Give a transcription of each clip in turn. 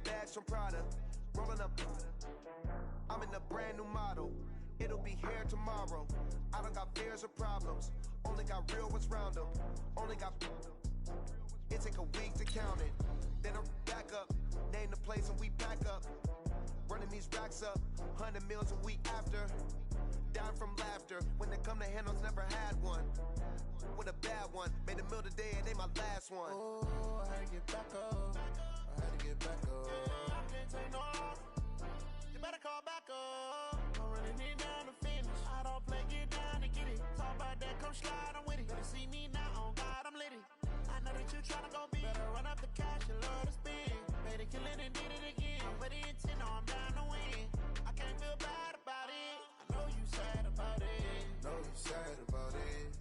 bags from Prada. Rolling up. I'm in a brand new model. It'll be here tomorrow. I don't got fears or problems. Only got real ones round them. Only got. It take a week to count it. Then I'm back up. Name the place and we pack up. Running these racks up. 100 meals a week after. Down from laughter. When they come to handles, never had one. With a bad one. Made a meal today and ain't my last one. Oh, I had to get back up. I had to get back up. I can't take no loss. You better call back up. I'm running it down to finish. I don't play, get down to get it. Talk about that, come slide, I'm with it. Better see me now, on God, I'm litty. I know that you tryna go big. Better run up the cash, you love to spend. Made it, kill it, and did it again. But the intent, no, I'm down to win. I can't feel bad about it. I know you sad about it. Know you sad about it.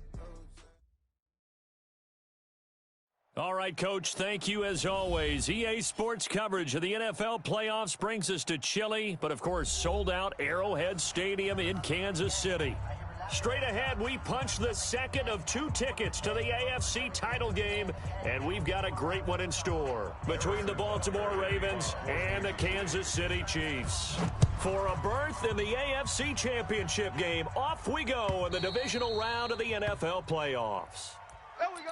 All right, Coach, thank you as always. EA Sports coverage of the NFL playoffs brings us to chilly, but of course sold out Arrowhead Stadium in Kansas City. Straight ahead, we punch the second of 2 tickets to the AFC title game, and we've got a great one in store between the Baltimore Ravens and the Kansas City Chiefs. For a berth in the AFC Championship game, off we go in the divisional round of the NFL playoffs. There we go.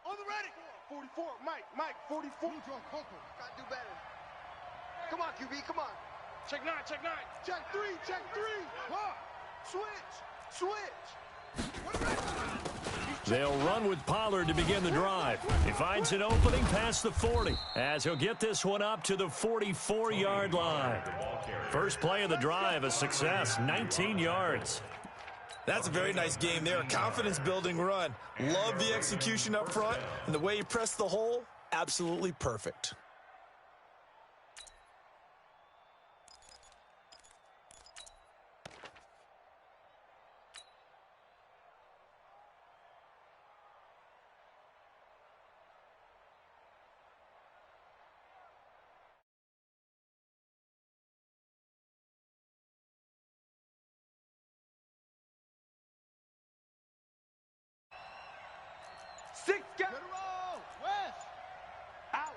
On the ready. 44, Mike, 44. Gotta do better. Come on, QB, come on. Check 9. Check 3. Switch. They'll run with Pollard to begin the drive. He finds an opening past the 40 as he'll get this one up to the 44-yard line. First play of the drive, a success, 19 yards. That's a very nice game there. Confidence-building run. Love the execution up front, and the way he pressed the hole, absolutely perfect. Six, get it roll. West. Out.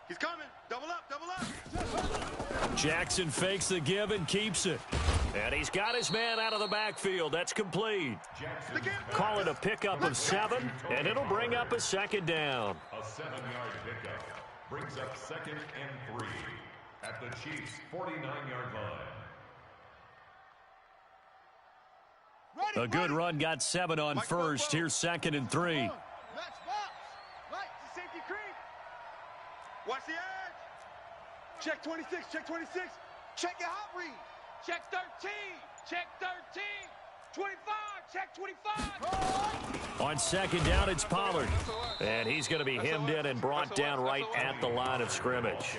He's coming. Double up. Jackson fakes the give and keeps it. And he's got his man out of the backfield. That's complete. Call it a pickup of 7, and it'll bring up a second down. A 7-yard pickup brings up 2nd and 3 at the Chiefs' 49-yard line. A good run got 7 on first. Here's 2nd and 3. Match box. Right to safety creep. Watch the edge. Check 26. Check your hot read. Check 13. Check 13. 25. Check 25. On second down, it's Pollard. And he's going to be hemmed in and brought down right at the line of scrimmage.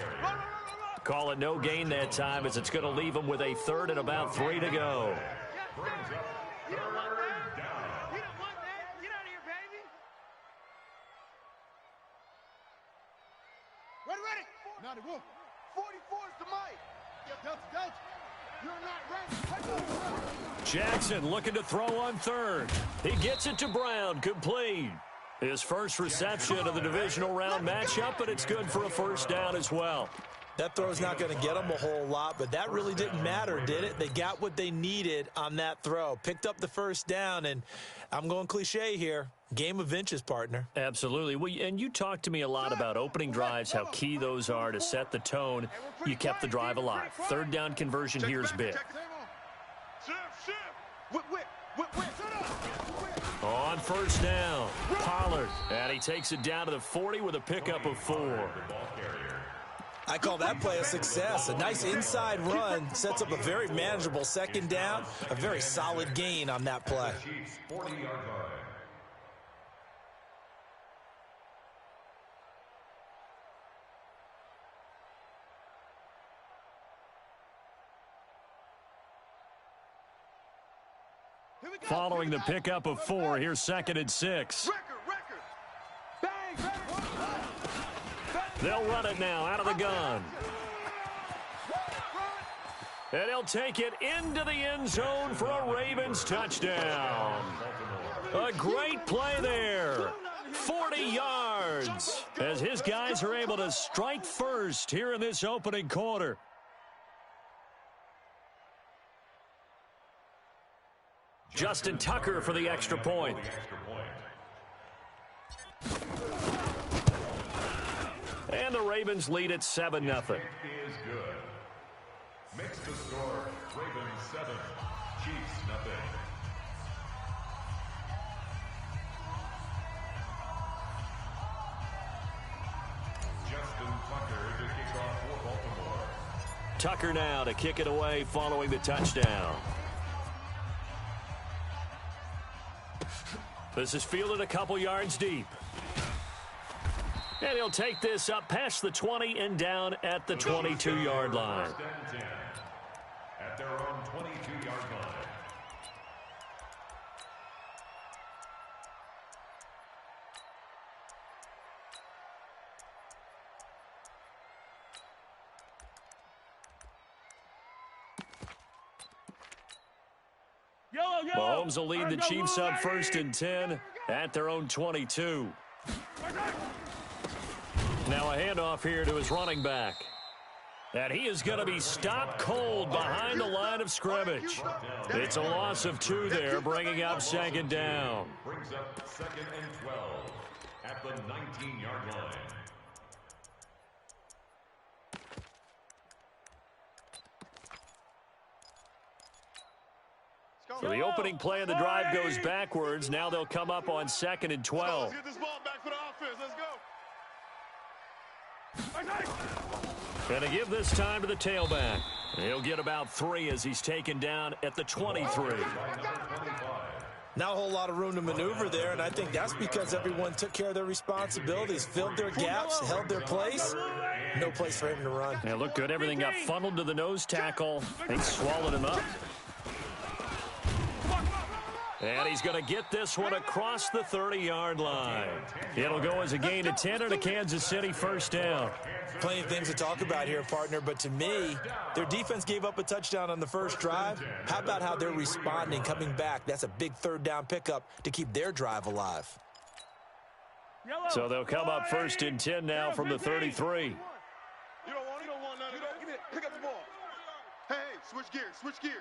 Call it no gain that time as it's going to leave him with a 3rd and about 3 to go. You don't want that. You don't want that. Get out of here, baby. Ready. 91. 44 is the mic. Delta. You're not ready. Jackson looking to throw on 3rd. He gets it to Brown, complete. His first reception of the divisional round matchup, but it's good for a first down as well. That throw's not going to get them a whole lot, but that really didn't matter, did it? They got what they needed on that throw. Picked up the first down, and I'm going cliche here. Game of inches, partner. Absolutely. Well, and you talked to me a lot about opening drives, how key those are to set the tone. You kept the drive alive. 3rd down conversion here is big. On first down, Pollard. And he takes it down to the 40 with a pickup of 4. I call that play a success. A nice inside run sets up a very manageable 2nd down. A very solid gain on that play. Following the pickup of 4, here's 2nd and 6. They'll run it now out of the gun. And he'll take it into the end zone for a Ravens touchdown. A great play there. 40 yards as his guys are able to strike first here in this opening quarter. Justin Tucker for the extra point. And the Ravens lead at 7-0. Is good. Makes the score Ravens 7, Chiefs nothing. Justin Tucker to kick off for Baltimore. Tucker now to kick it away following the touchdown. This is fielded a couple yards deep. And he'll take this up past the 20 and down at the 22-yard line. At their own 22-yard line. Mahomes will lead the Chiefs up 1st and 10 at their own 22. Now a handoff here to his running back. And he is going to be stopped cold behind the line of scrimmage. It's a loss of 2 there, bringing up 2nd down. Brings up 2nd and 12 at the 19-yard line. So the opening play of the drive goes backwards. Now they'll come up on 2nd and 12. Let's get this ball back for the offense. Let's go. Going to give this time to the tailback. He'll get about 3 as he's taken down at the 23. Not a whole lot of room to maneuver there, and I think that's because everyone took care of their responsibilities, filled their gaps, held their place. No place for him to run. Yeah, looked good. Everything got funneled to the nose tackle. They swallowed him up. And he's going to get this one across the 30-yard line. It'll go as a gain of 10 and a Kansas City 1st down. Plenty of things to talk about here, partner, but to me, their defense gave up a touchdown on the first drive. How about how they're responding, coming back? That's a big 3rd down pickup to keep their drive alive. So they'll come up 1st and 10 now from the 33. You don't want none of that. Give it. Pick up the ball. Hey, switch gears. Switch gears.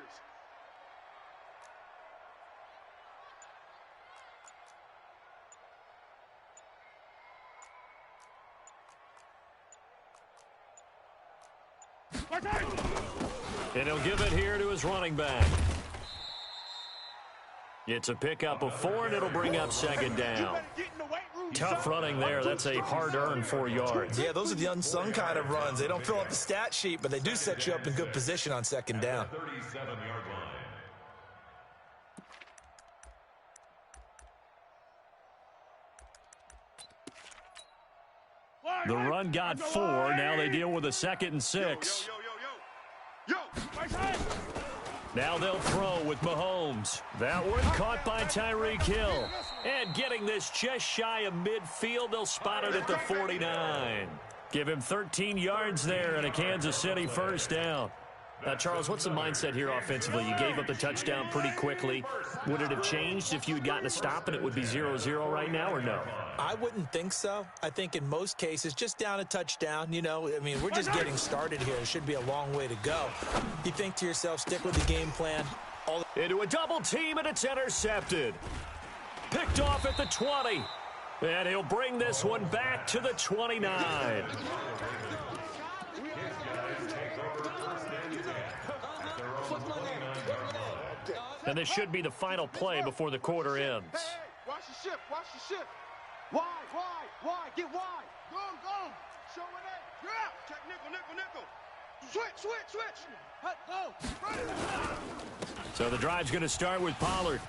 And he'll give it here to his running back. It's a pickup of 4, and it'll bring up 2nd down. Tough running there. That's a hard-earned 4 yards. Yeah, those are the unsung kind of runs. They don't fill up the stat sheet, but they do set you up in good position on 2nd down. 37-yard line. The run got 4. Now they deal with a 2nd and 6. Now they'll throw with Mahomes. That one caught by Tyreek Hill. And getting this just shy of midfield, they'll spot it at the 49. Give him 13 yards there and a Kansas City 1st down. Charles, what's the mindset here offensively? You gave up the touchdown pretty quickly. Would it have changed if you had gotten a stop and it would be 0-0 right now, or no? I wouldn't think so. I think in most cases, just down a touchdown, you know, I mean, we're just getting started here. It should be a long way to go. You think to yourself, stick with the game plan. Into a double team, and it's intercepted. Picked off at the 20. And he'll bring this one back to the 29. And this should be the final play before the quarter ends. Hey, watch the shift. Watch the shift. Wide. Get wide. Go. Show it in. Drop. Check nickel. Switch. Go. So the drive's going to start with Pollard.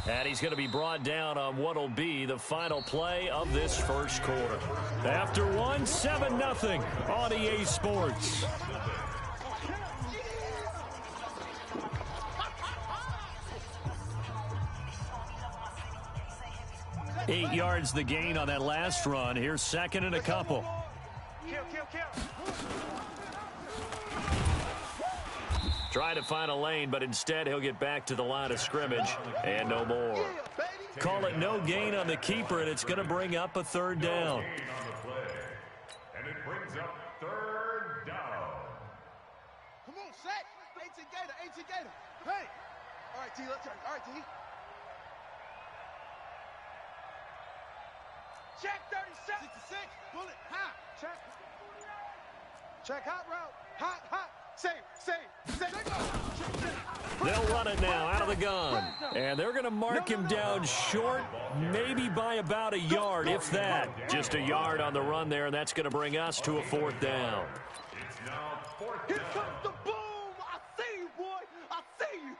And he's going to be brought down on what will be the final play of this first quarter. After 7-0 on EA Sports. 8 yards the gain on that last run. Here's 2nd and a couple. Try to find a lane, but instead he'll get back to the line of scrimmage and no more. Call it no gain on the keeper, and it's going to bring up a third down. And it brings up third down. Come on, set. Ancient Gator. Hey. All right, T, let's turn. All right, T. Check 37. 66. Bullet. Hot. Check. Check hot route. Hot. Save. They'll run it now out of the gun. And they're going to mark him down short, maybe by about a yard, if that. Just a yard on the run there, and that's going to bring us to a fourth down. It's now fourth Here down. comes the boom. I see you, boy. I see you.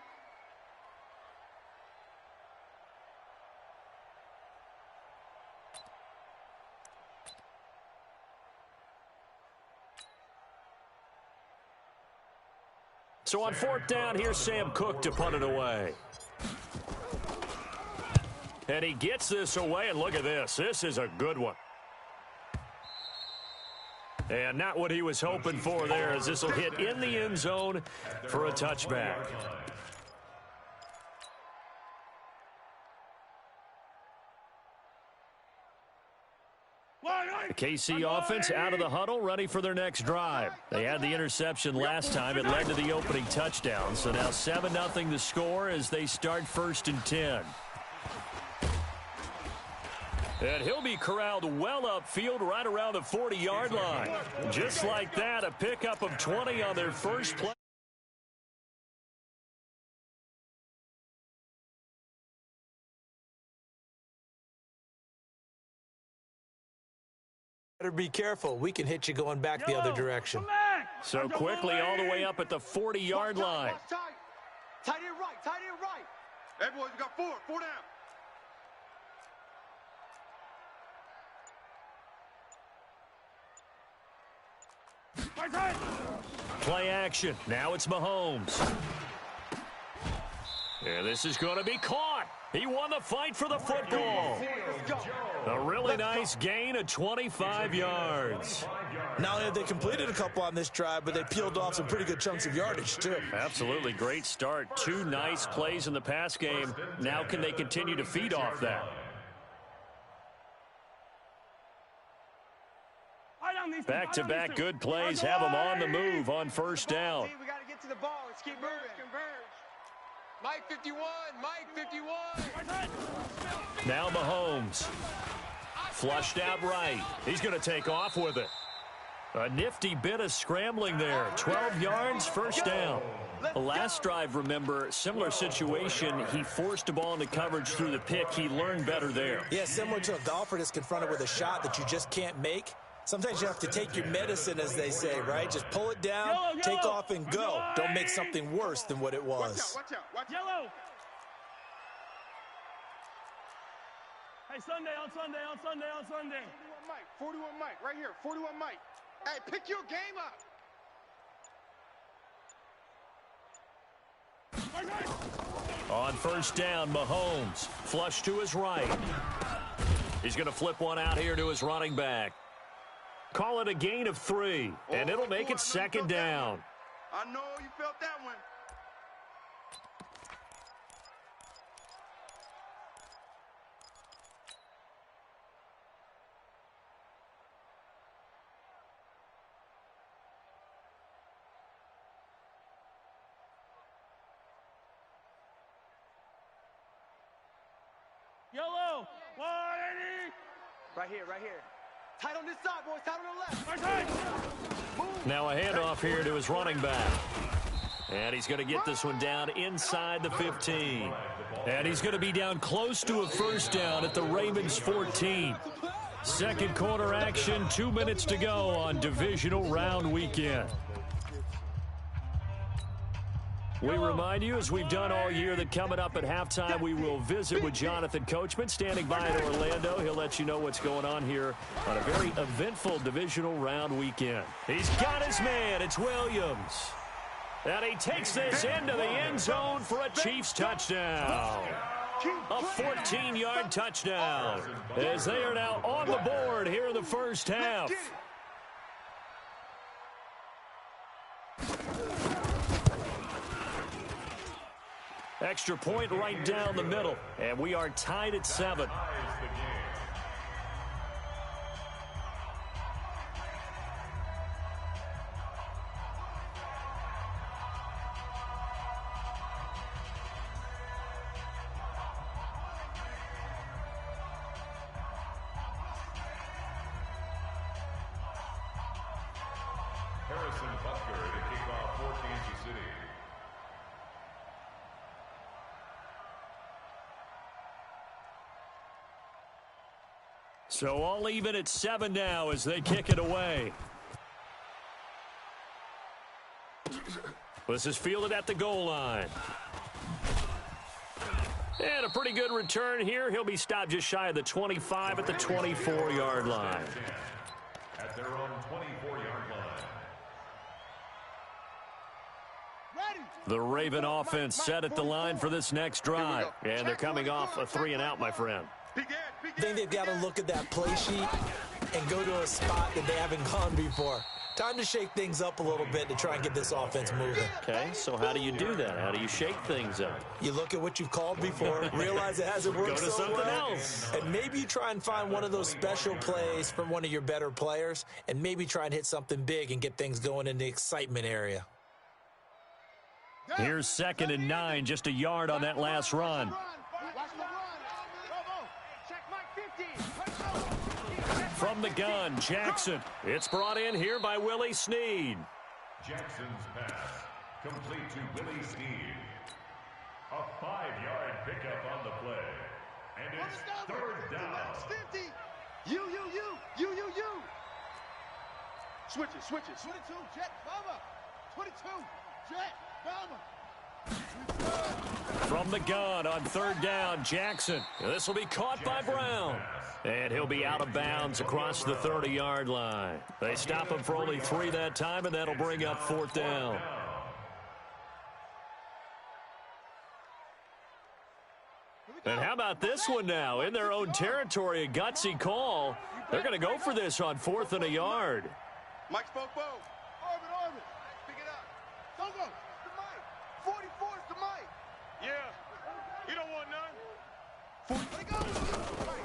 So on fourth down, here's Sam Cook to punt it away. And he gets this away, and look at this. This is a good one. And not what he was hoping for there, as this will hit in the end zone for a touchback. The KC offense out of the huddle, ready for their next drive. They had the interception last time. It led to the opening touchdown. So now 7-0 the score as they start 1st and 10. And he'll be corralled well upfield right around the 40-yard line. Just like that, a pickup of 20 on their first play. Better be careful. We can hit you going back the other direction. So quickly all the way up at the 40-yard line. Tight end right. Hey, boys, we got four down. Play action. Now it's Mahomes. And this is going to be caught. He won the fight for the football. A really nice gain of 25 yards. Not only have they completed a couple on this drive, but they peeled off some pretty good chunks of yardage, too. Absolutely great start. 2 nice plays in the pass game. Now can they continue to feed off that? Back-to-back good plays have them on the move on first down. We got to get to the ball. Let's keep moving. Mike 51. Now Mahomes. Flushed out right. He's going to take off with it. A nifty bit of scrambling there. 12 yards, first down. The last drive, remember, similar situation. He forced a ball into coverage through the pick. He learned better there. Yeah, similar to a golfer that's confronted with a shot that you just can't make. Sometimes you have to take your medicine, as they say, right? Just pull it down, take off, and go. Don't make something worse than what it was. Watch out. Yellow. Hey, Sunday. 41 Mike, right here. 41 Mike. Hey, pick your game up. On first down, Mahomes. Flush to his right. He's going to flip one out here to his running back. Call it a gain of 3, and it'll make it second down. I know you felt that one. Yellow, 180. Right here. Tight on this side, boys. Tight on the left. Now a handoff here to his running back. And he's going to get this one down inside the 15. And he's going to be down close to a first down at the Ravens 14. Second quarter action, 2 minutes to go on divisional round weekend. We remind you, as we've done all year, that coming up at halftime, we will visit with Jonathan Coachman, standing by in Orlando. He'll let you know what's going on here on a very eventful divisional round weekend. He's got his man. It's Williams. And he takes this into the end zone for a Chiefs touchdown. A 14-yard touchdown, as they are now on the board here in the first half. Extra point right down the middle, and we are tied at 7. So all even at 7 now as they kick it away. This is fielded at the goal line. And a pretty good return here. He'll be stopped just shy of the 25 at the 24-yard line. At their own 24-yard line. The Raven offense set at the line for this next drive. And they're coming off a 3-and-out, my friend. I think they've got to look at that play sheet and go to a spot that they haven't gone before. Time to shake things up a little bit to try and get this offense moving. Okay, so how do you do that? How do you shake things up? You look at what you've called before, realize it hasn't worked Go to so something well, else. and maybe you try and find one of those special plays from one of your better players, and maybe try and hit something big and get things going in the excitement area. Here's 2nd and 9, just a yard on that last run. From the gun, Jackson. It's brought in here by Willie Snead. Jackson's pass complete to Willie Snead. A 5-yard pickup on the play. And it's 3rd down. 50. You. Switch it. 22, Jet, Bomber. 22, Jet, Bomber. From the gun on 3rd down, Jackson. This will be caught by Brown. And he'll be out of bounds across the 30-yard line. They stop him for only 3 that time, and that'll bring up 4th down. And how about this one now? In their own territory, a gutsy call. They're going to go for this on 4th and a yard. Mike spoke. Orbit. Pick it up. Don't go. The mic. 44 is the mic. Yeah. You don't want none.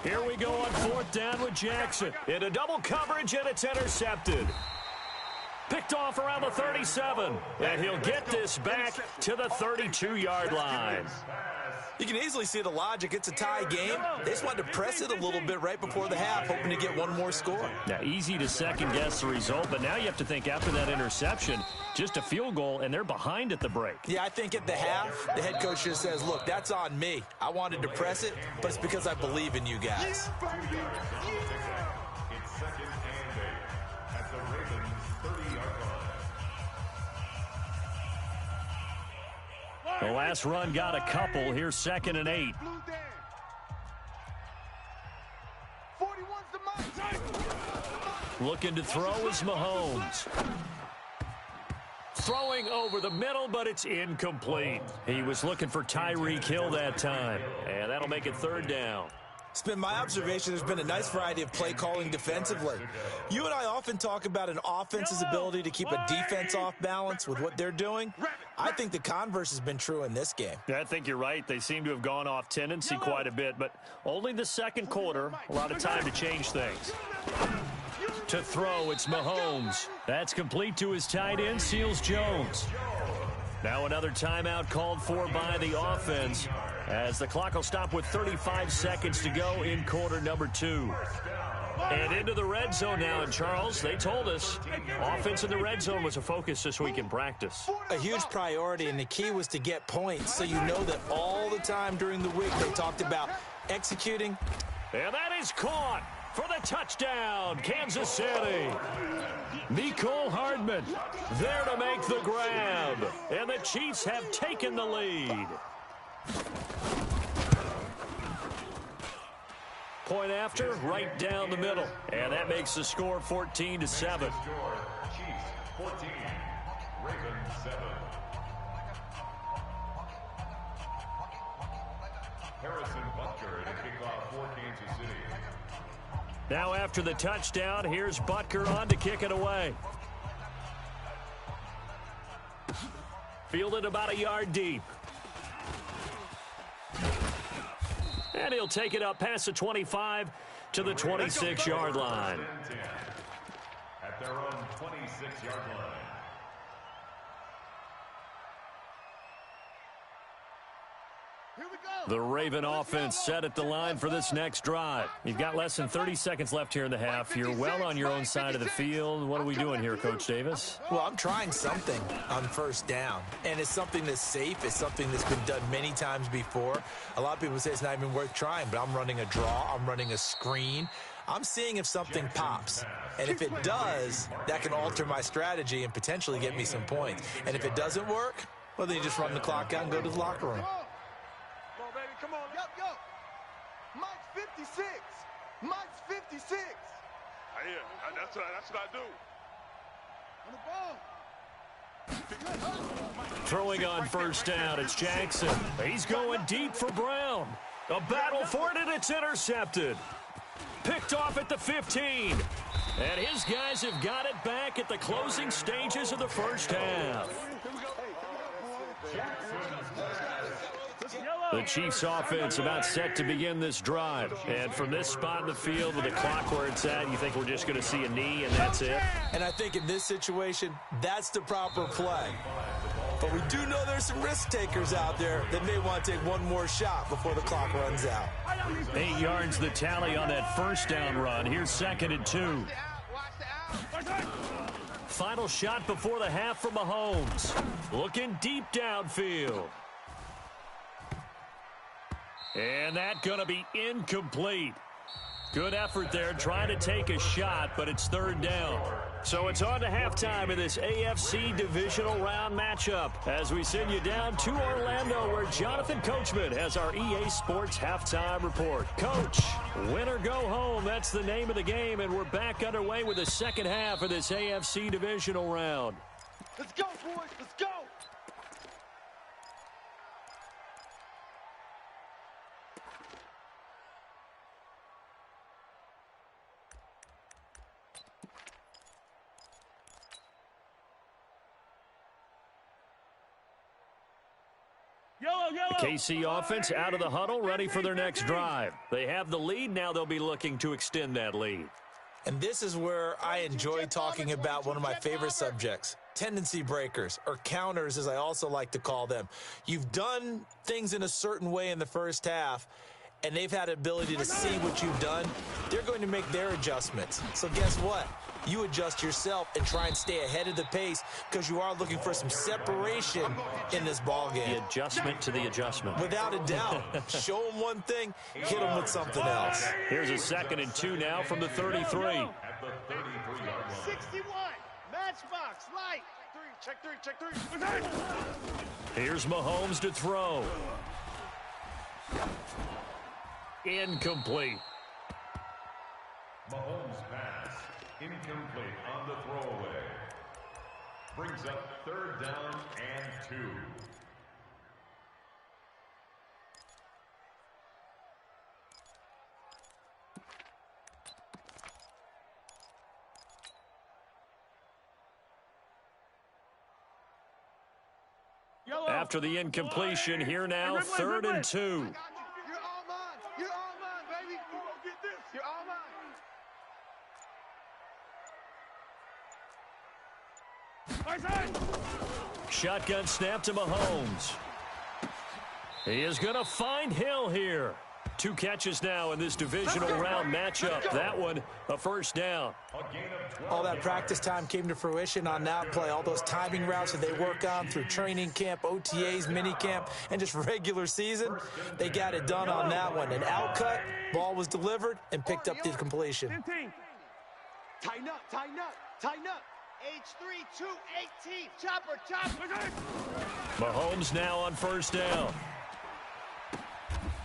Here we go on 4th down with Jackson. In a double coverage, and it's intercepted. Picked off around the 37. And he'll get this back to the 32-yard line. You can easily see the logic. It's a tie game. They just wanted to press it a little bit right before the half, hoping to get one more score. Now, easy to second-guess the result, but now you have to think after that interception, just a field goal, and they're behind at the break. Yeah, I think at the half, the head coach just says, look, that's on me. I wanted to press it, but it's because I believe in you guys. It's 2nd and 8 at the Ravens' 30-yard line. The last run got a couple. Here's 2nd and 8. Looking to throw is Mahomes. Throwing over the middle, but it's incomplete. He was looking for Tyreek Hill that time, and that'll make it 3rd down. It's been my observation there's been a nice variety of play calling defensively. You and I often talk about an offense's ability to keep a defense off balance with what they're doing. I think the converse has been true in this game. I think you're right. They seem to have gone off tendency quite a bit, but only the 2nd quarter. A lot of time to change things. To throw, it's Mahomes. That's complete to his tight end, Seals Jones. Now another timeout called for by the offense, as the clock will stop with 35 seconds to go in quarter number 2. And into the red zone now, and Charles, they told us offense in the red zone was a focus this week in practice. A huge priority, and the key was to get points, so you know that all the time during the week they talked about executing. And that is caught for the touchdown, Kansas City. Mecole Hardman there to make the grab, and the Chiefs have taken the lead. Point after, right down the middle, and that makes the score 14-7. Chiefs 14, Ravens 7. Harrison Butker to kick off for Kansas City. Now after the touchdown, here's Butker on to kick it away. Fielded about a yard deep. And he'll take it up past the 25 to the 26-yard line. At their own 26-yard line. The Raven offense set at the line for this next drive. You've got less than 30 seconds left here in the half. You're well on your own side of the field. What are we doing here, Coach Davis? Well, I'm trying something on first down, and it's something that's safe. It's something that's been done many times before. A lot of people say it's not even worth trying, but I'm running a draw. I'm running a screen. I'm seeing if something pops, and if it does, that can alter my strategy and potentially get me some points. And if it doesn't work, well, then you just run the clock out and go to the locker room. Come on, yo. Mike's 56. Mike's 56. That's what I do. On the ball. Throwing on first down, it's Jackson. He's going deep for Brown. A battle for it, and it's intercepted. Picked off at the 15. And his guys have got it back at the closing stages of the first half. The Chiefs offense about set to begin this drive. And from this spot in the field with the clock where it's at, you think we're just going to see a knee and that's it? And I think in this situation, that's the proper play. But we do know there's some risk takers out there that may want to take one more shot before the clock runs out. 8 yards the tally on that first down run. Here's 2nd and 2. Final shot before the half from Mahomes. Looking deep downfield. And that going to be incomplete. Good effort there trying to take a shot, but it's 3rd down. So it's on to halftime in this AFC divisional round matchup as we send you down to Orlando where Jonathan Coachman has our EA Sports halftime report. Coach, win or go home, that's the name of the game, and we're back underway with the second half of this AFC divisional round. Let's go, boys. Let's go. The KC offense out of the huddle, ready for their next drive. They have the lead. Now they'll be looking to extend that lead. And this is where I enjoy talking about one of my favorite subjects, tendency breakers, or counters as I also like to call them. You've done things in a certain way in the first half, and they've had the ability to see what you've done. They're going to make their adjustments. So guess what? You adjust yourself and try and stay ahead of the pace because you are looking for some separation in this ballgame. The adjustment to the adjustment. Without a doubt. Show them one thing, hit them with something else. Here's a 2nd and 2 now from the 33. At the 33-yard line. 61. Matchbox. Light. Check three. Here's Mahomes to throw. Incomplete. Mahomes pass. Incomplete on the throwaway. Brings up 3rd down and 2. After the incompletion, here now, 3rd and 2. You're all mine. You're all mine, baby. You won't get this. You're all mine. Shotgun snap to Mahomes. He is going to find Hill here. 2 catches now in this divisional round matchup. That one, a first down. All that practice time came to fruition on that play. All those timing routes that they work on through training camp, OTAs, minicamp, and just regular season, they got it done on that one. An outcut, ball was delivered, and picked up the completion. Tighten up, tighten up, tighten up. H3, 218, chopper. Mahomes now on first down.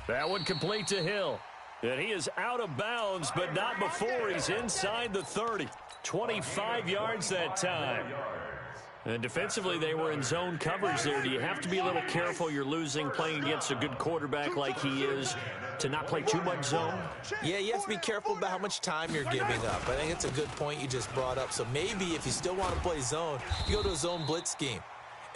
That one complete to Hill. And he is out of bounds, but not before he's inside the 30. 25 yards that time. And defensively, they were in zone coverage there. Do you have to be a little careful? You're losing playing against a good quarterback like he is to not play too much zone? Yeah, you have to be careful about how much time you're giving up. I think it's a good point you just brought up. So maybe if you still want to play zone, you go to a zone blitz scheme.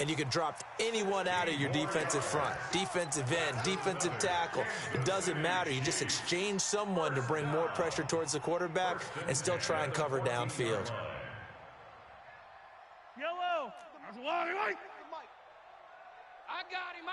and you can drop anyone out of your defensive front. Defensive end, defensive tackle. It doesn't matter. You just exchange someone to bring more pressure towards the quarterback and still try and cover downfield. Yellow. I got him.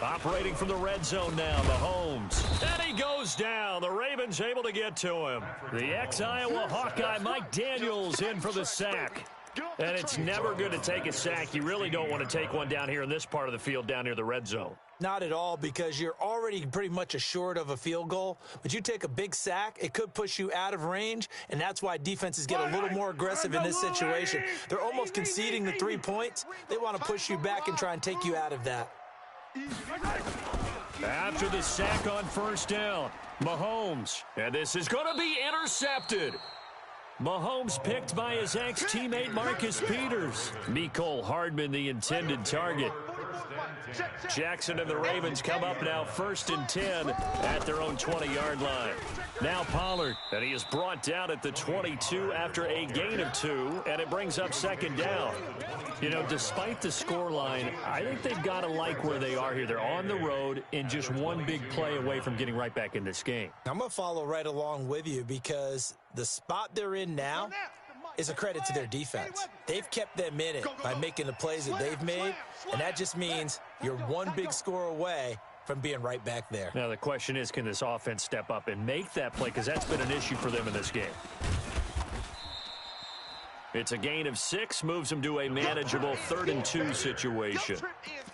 Operating from the red zone now, Mahomes. And he goes down. The Ravens able to get to him. The ex-Iowa Hawkeye Mike Daniels in for the sack. And it's never good to take a sack. You really don't want to take one down here in this part of the field down near the red zone. Not at all, because you're already pretty much assured of a field goal. But you take a big sack, it could push you out of range, and that's why defenses get a little more aggressive in this situation. They're almost conceding the 3 points. They want to push you back and try and take you out of that. After the sack on first down, Mahomes. And this is going to be intercepted. Mahomes picked by his ex-teammate Marcus Peters. Mecole Hardman, the intended target. Jackson and the Ravens come up now 1st and 10 at their own 20-yard line. Now Pollard, and he is brought down at the 22 after a gain of 2, and it brings up 2nd down. You know, despite the scoreline, I think they've got to like where they are here. They're on the road and just one big play away from getting right back in this game. I'm going to follow right along with you because the spot they're in now is a credit to their defense. They've kept them in it by making the plays that they've made, and that just means you're one big score away from being right back there. Now the question is, can this offense step up and make that play, because that's been an issue for them in this game. It's a gain of 6, moves them to a manageable 3rd and 2 situation.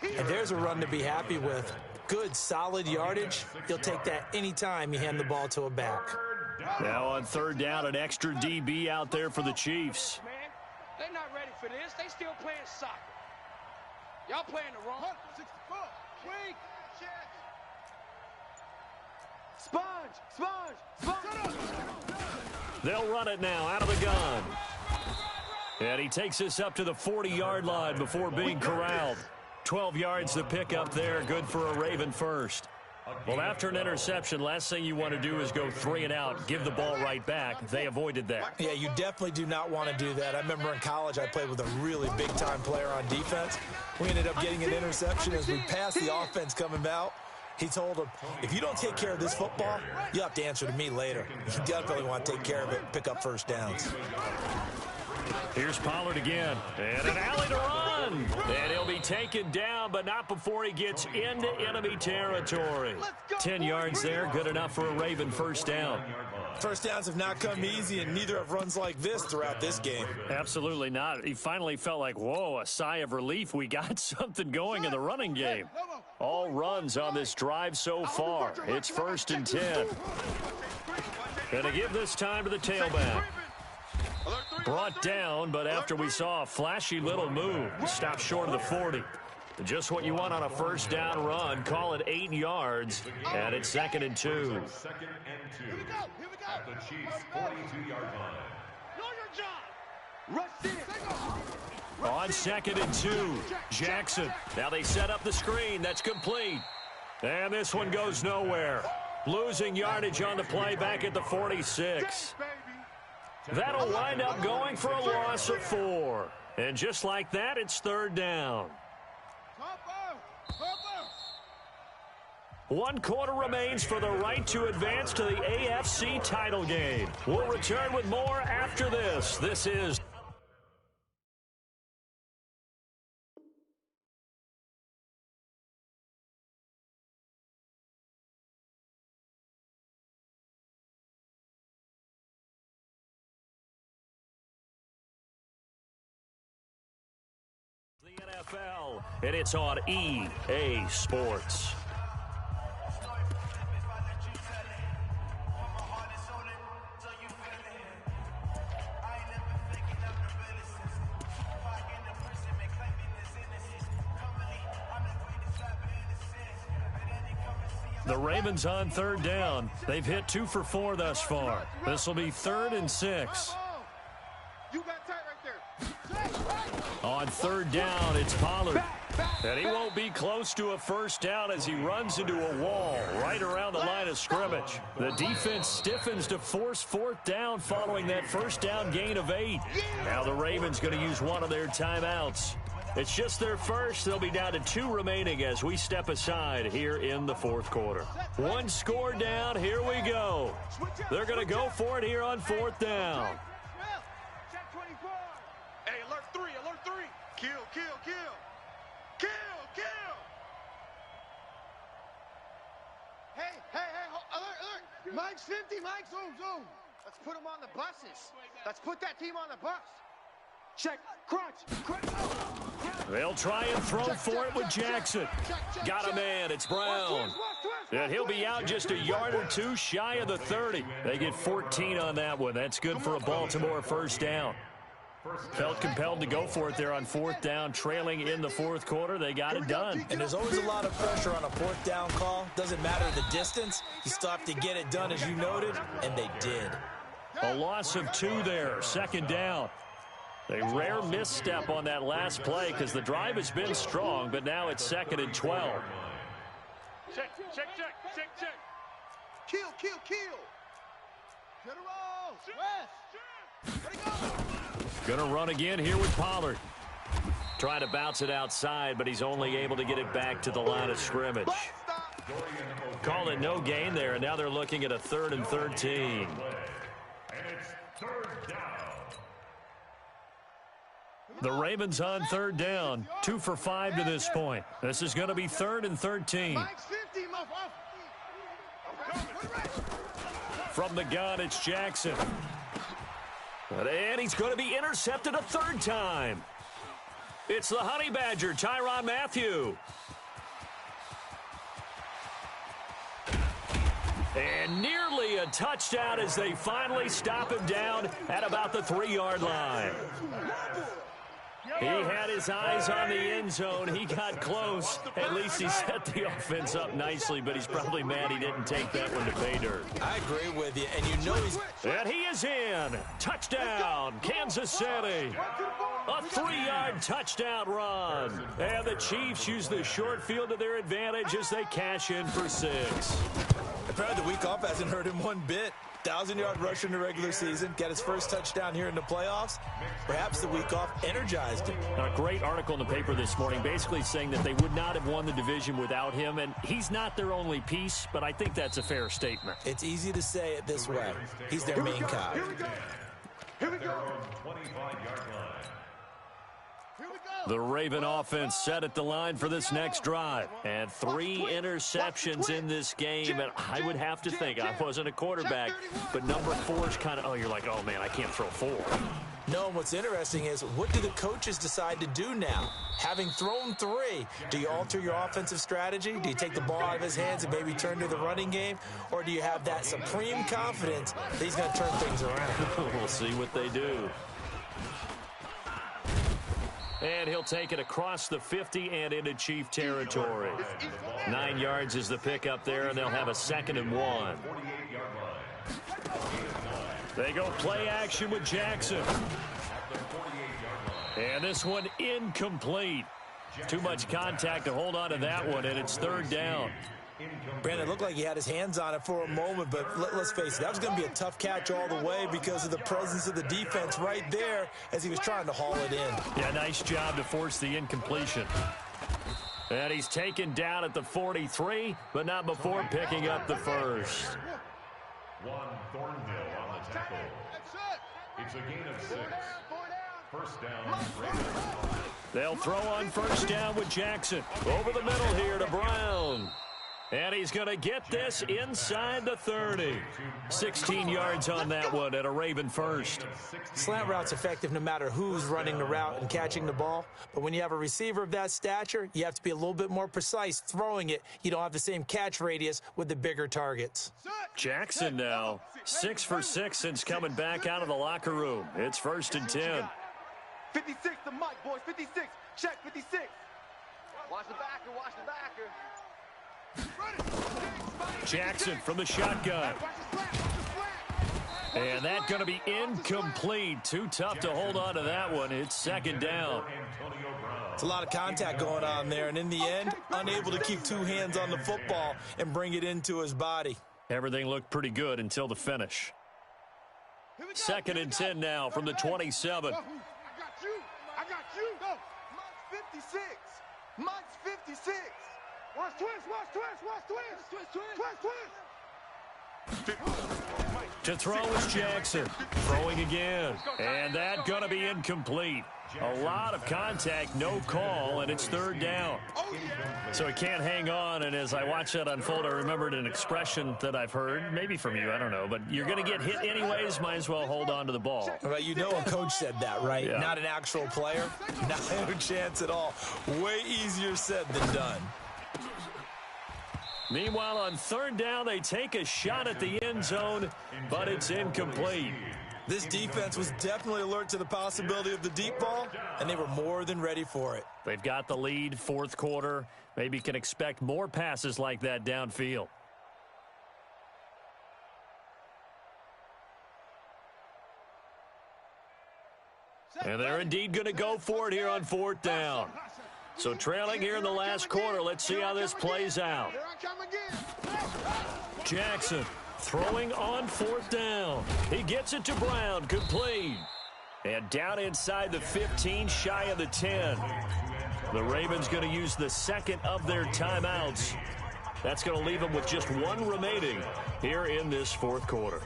And there's a run to be happy with. Good, solid yardage. You'll take that anytime you hand the ball to a back. Now on 3rd down, an extra DB out there for the Chiefs. Man, they're not ready for this. They still playing soccer. Y'all playing the wrong. Sponge. They'll run it now out of the gun. And he takes us up to the 40-yard line before being corralled. 12 yards to pick up there, good for a Raven first. Well, after an interception, last thing you want to do is go 3 and out, give the ball right back. They avoided that. Yeah, you definitely do not want to do that. I remember in college I played with a really big-time player on defense. We ended up getting an interception as we passed the offense coming out. He told him, if you don't take care of this football, you'll have to answer to me later. You definitely want to take care of it and pick up first downs. Here's Pollard again, and an alley to run. And he'll be taken down, but not before he gets into enemy territory. 10 yards there, good enough for a Raven first down. First downs have not come easy, and neither have runs like this throughout this game. Absolutely not. He finally felt like, whoa, a sigh of relief. We got something going in the running game. All runs on this drive so far. It's 1st and 10. Gonna give this time to the tailback. Brought down, but after we saw a flashy little move, stopped short of the 40. Just what you want on a first down run. Call it 8 yards, and it's 2nd and 2. 2nd and 2 at the Chiefs' 42-yard line. Know your job. Rush in. On 2nd and 2, Jackson. Now they set up the screen. That's complete. And this one goes nowhere. Losing yardage on the play back at the 46. That'll wind up going for a loss of 4. And just like that, it's 3rd down. 1 quarter remains for the right to advance to the AFC title game. We'll return with more after this. This is the NFL, and it's on EA Sports. The Ravens on 3rd down. They've hit 2 for 4 thus far. This will be 3rd and 6. You got tight right there. On 3rd down, it's Pollard. And he won't be close to a first down as he runs into a wall right around the line of scrimmage. The defense stiffens to force fourth down following that first down gain of 8. Now the Ravens going to use one of their timeouts. It's just their first. They'll be down to 2 remaining as we step aside here in the fourth quarter. 1 score down. Here we go. They're going to go for it here on fourth down. Hey, alert 3, alert 3. Kill, kill, kill. Kill, kill. Hey, alert. Mike's 50, Mike, zoom. Let's put him on the buses. Let's put that team on the bus. Check, crunch. They'll try and throw for it with Jackson. Got a man, it's Brown. And he'll be out just a yard or 2 shy of the 30. They get 14 on that one. That's good for a Baltimore first down. Felt compelled to go for it there on fourth down, trailing in the fourth quarter. They got it done. And there's always a lot of pressure on a fourth down call. Doesn't matter the distance. You still have to get it done, as you noted, and they did. A loss of 2 there, second down. A rare misstep on that last play because the drive has been strong, but now it's 2nd and 12. Check. Kill. General, West. Let it go. Going to run again here with Pollard. Trying to bounce it outside, but he's only able to get it back to the line of scrimmage. Call it no gain there, and now they're looking at a 3rd and 13. And it's 3rd down. The Ravens on 3rd down, 2 for 5 to this point. This is going to be 3rd and 13. Mike's 50, From the gun, it's Jackson. And he's going to be intercepted a 3rd time. It's the Honey Badger, Tyrann Mathieu. And nearly a touchdown as they finally stop him down at about the 3-yard line. He had his eyes on the end zone. He got close. At least he set the offense up nicely, but he's probably mad he didn't take that one to pay dirt. I agree with you, and you know he's... And he is in. Touchdown, Kansas City. A 3-yard touchdown run. And the Chiefs use the short field to their advantage as they cash in for 6. Apparently the week off hasn't hurt him one bit. 1,000-yard rusher in the regular season, got his first touchdown here in the playoffs. Perhaps the week off energized him. A great article in the paper this morning basically saying that they would not have won the division without him, and he's not their only piece, but I think that's a fair statement. It's easy to say it this way. He's their main guy. Here we go. They're on 25-yard line. The Raven offense set at the line for this next drive. And 3 interceptions in this game. And I would have to think, I wasn't a quarterback, but number 4 is kind of, you're like, oh, man, I can't throw 4. No, and what's interesting is, what do the coaches decide to do now? Having thrown 3, do you alter your offensive strategy? Do you take the ball out of his hands and maybe turn to the running game? Or do you have that supreme confidence that he's going to turn things around? We'll see what they do. And he'll take it across the 50 and into Chief territory. 9 yards is the pickup there, and they'll have a 2nd and 1. They go play action with Jackson. And this one incomplete. Too much contact to hold on to that one, and it's 3rd down. Brandon, it looked like he had his hands on it for a moment, but let's face it, that was going to be a tough catch all the way because of the presence of the defense right there as he was trying to haul it in. Yeah, nice job to force the incompletion. And he's taken down at the 43, but not before picking up the first. Juan Thornhill on the tackle. It's a gain of 6. First down, Ravens. They'll throw on first down with Jackson. Over the middle here to Brown. And he's going to get this inside the 30. 16 yards on that one at a Raven first. Slant route's effective no matter who's running the route and catching the ball. But when you have a receiver of that stature, you have to be a little bit more precise throwing it. You don't have the same catch radius with the bigger targets. Jackson now, 6 for 6 since coming back out of the locker room. It's 1st and 10. 56 to Mike, boys. 56. Check 56. Watch the backer. Watch the backer. Jackson from the shotgun. And that's going to be incomplete. Too tough to hold on to that one. It's second down. It's a lot of contact going on there, and in the end, unable to keep two hands on the football and bring it into his body. Everything looked pretty good until the finish. Second and 10 now from the 27. I got you. Go. Mine's 56. Mine's 56. Watch twist. To throw is Jackson. Throwing again. And that's going to be incomplete. A lot of contact, no call, and it's third down. So he can't hang on, and as I watch that unfold, I remembered an expression that I've heard, maybe from you, I don't know, but you're going to get hit anyways, might as well hold on to the ball. Well, you know a coach said that, right? Yeah. Not an actual player. Not a chance at all. Way easier said than done. Meanwhile, on third down, they take a shot at the end zone, but it's incomplete. This defense was definitely alert to the possibility of the deep ball, and they were more than ready for it. They've got the lead, fourth quarter. Maybe can expect more passes like that downfield. And they're indeed going to go for it here on fourth down. So trailing here in the last quarter. Let's see how this plays out. Jackson throwing on fourth down. He gets it to Brown, complete. And down inside the 15, shy of the 10. The Ravens going to use the second of their timeouts. That's going to leave them with just one remaining here in this fourth quarter.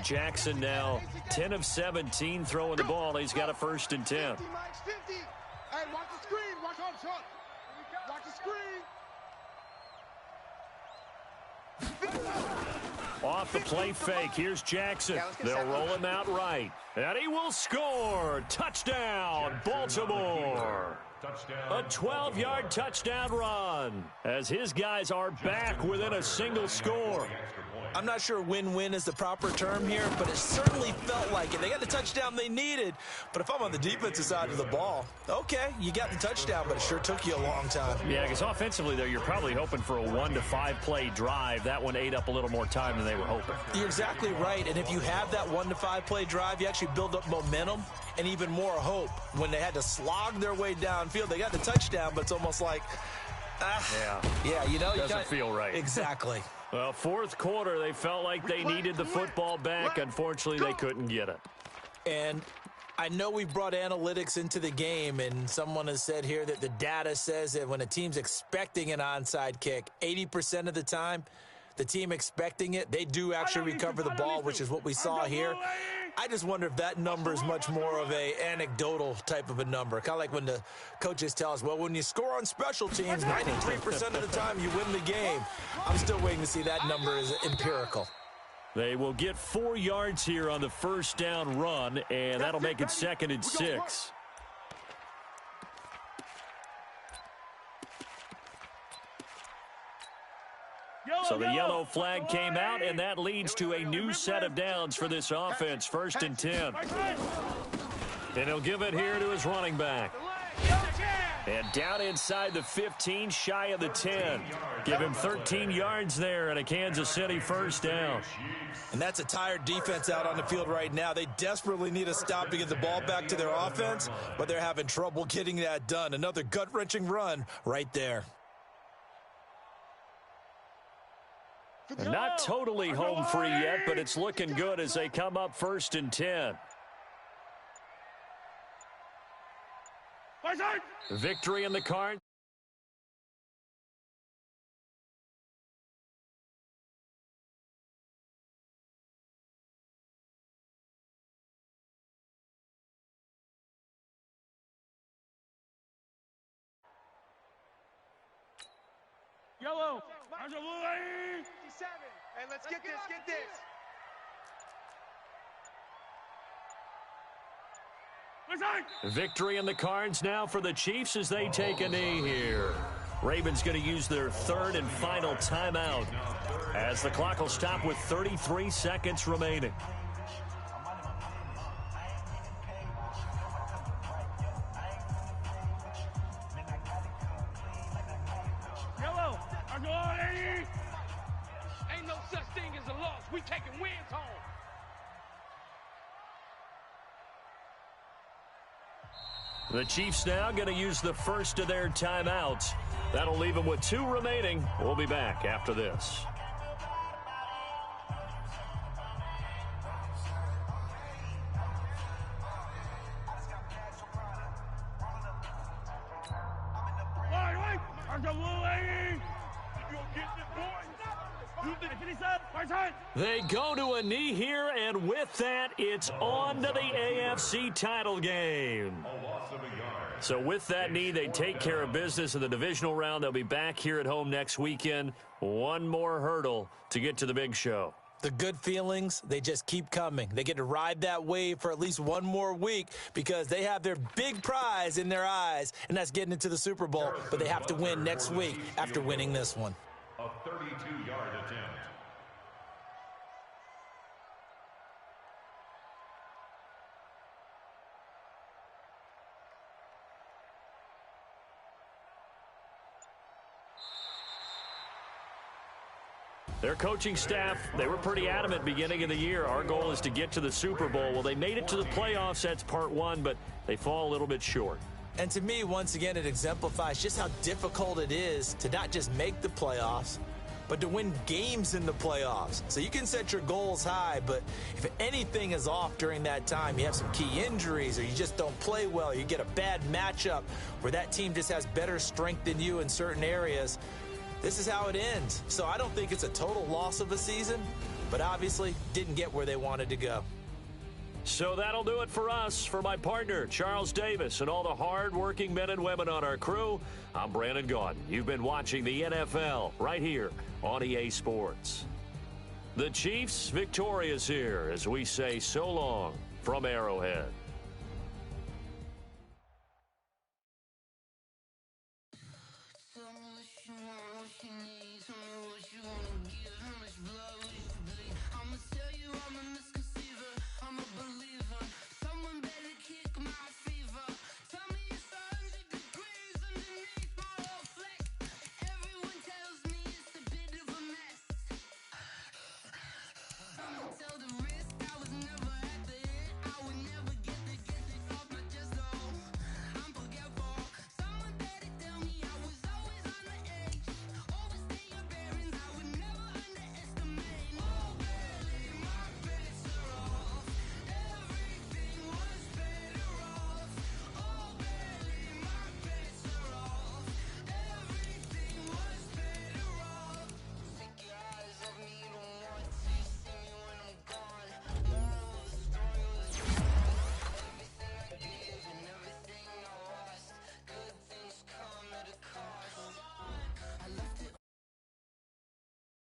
Jackson now 10 of 17 throwing the ball. He's got a first and 10. Hey, watch the screen. Watch the screen. Off the play fake. Here's Jackson. They'll roll him out right. And he will score. Touchdown, Baltimore. A 12-yard touchdown run as his guys are back within a single score. I'm not sure win-win is the proper term here, but it certainly felt like it. They got the touchdown they needed, but if I'm on the defensive side of the ball, okay, you got the touchdown, but it sure took you a long time. Yeah, because offensively, though, you're probably hoping for a 1 to 5 play drive. That one ate up a little more time than they were hoping. You're exactly right, and if you have that 1 to 5 play drive, you actually build up momentum and even more hope. When they had to slog their way downfield, they got the touchdown, but it's almost like, you know, doesn't feel right. Exactly. Well, fourth quarter, they felt like they needed the football back. Unfortunately, they couldn't get it. And I know we brought analytics into the game, and someone has said here that the data says that when a team's expecting an onside kick, 80% of the time, the team expecting it, they do actually recover the ball, which is what we saw here. I just wonder if that number is much more of a anecdotal type of a number. Kind of like when the coaches tell us, well, when you score on special teams, 93% of the time you win the game. I'm still waiting to see that number is empirical. They will get 4 yards here on the first down run, and that'll make it second and 6. So the yellow flag came out, and that leads to a new set of downs for this offense. First and 10. And he'll give it here to his running back. And down inside the 15, shy of the 10. Give him 13 yards there and a Kansas City first down. And that's a tired defense out on the field right now. They desperately need a stop to get the ball back to their offense, but they're having trouble getting that done. Another gut-wrenching run right there. And not totally home free yet, but it's looking good as they come up first and 10. Victory in the cards. Yellow. 57. Hey, let's get this. Victory in the cards now for the Chiefs as they take a knee here. Ravens going to use their third and final timeout as the clock will stop with 33 seconds remaining. Yellow. The Chiefs now going to use the first of their timeouts. That'll leave them with 2 remaining. We'll be back after this. They go to a knee here, and with that, it's on to the AFC title game. So with that knee, they take care of business in the divisional round. They'll be back here at home next weekend. One more hurdle to get to the big show. The good feelings, they just keep coming. They get to ride that wave for at least one more week because they have their big prize in their eyes, and that's getting into the Super Bowl. But they have to win next week after winning this one. A 32-yard attempt. Their coaching staff, they were pretty adamant beginning of the year. Our goal is to get to the Super Bowl. Well, they made it to the playoffs. That's part 1, but they fall a little bit short. And to me, once again, it exemplifies just how difficult it is to not just make the playoffs, but to win games in the playoffs. So you can set your goals high, but if anything is off during that time, you have some key injuries or you just don't play well, you get a bad matchup where that team just has better strength than you in certain areas, this is how it ends. So I don't think it's a total loss of a season, but obviously didn't get where they wanted to go. So that'll do it for us. For my partner, Charles Davis, and all the hard-working men and women on our crew, I'm Brandon Gaudin. You've been watching the NFL right here on EA Sports. The Chiefs victorious here as we say so long from Arrowhead.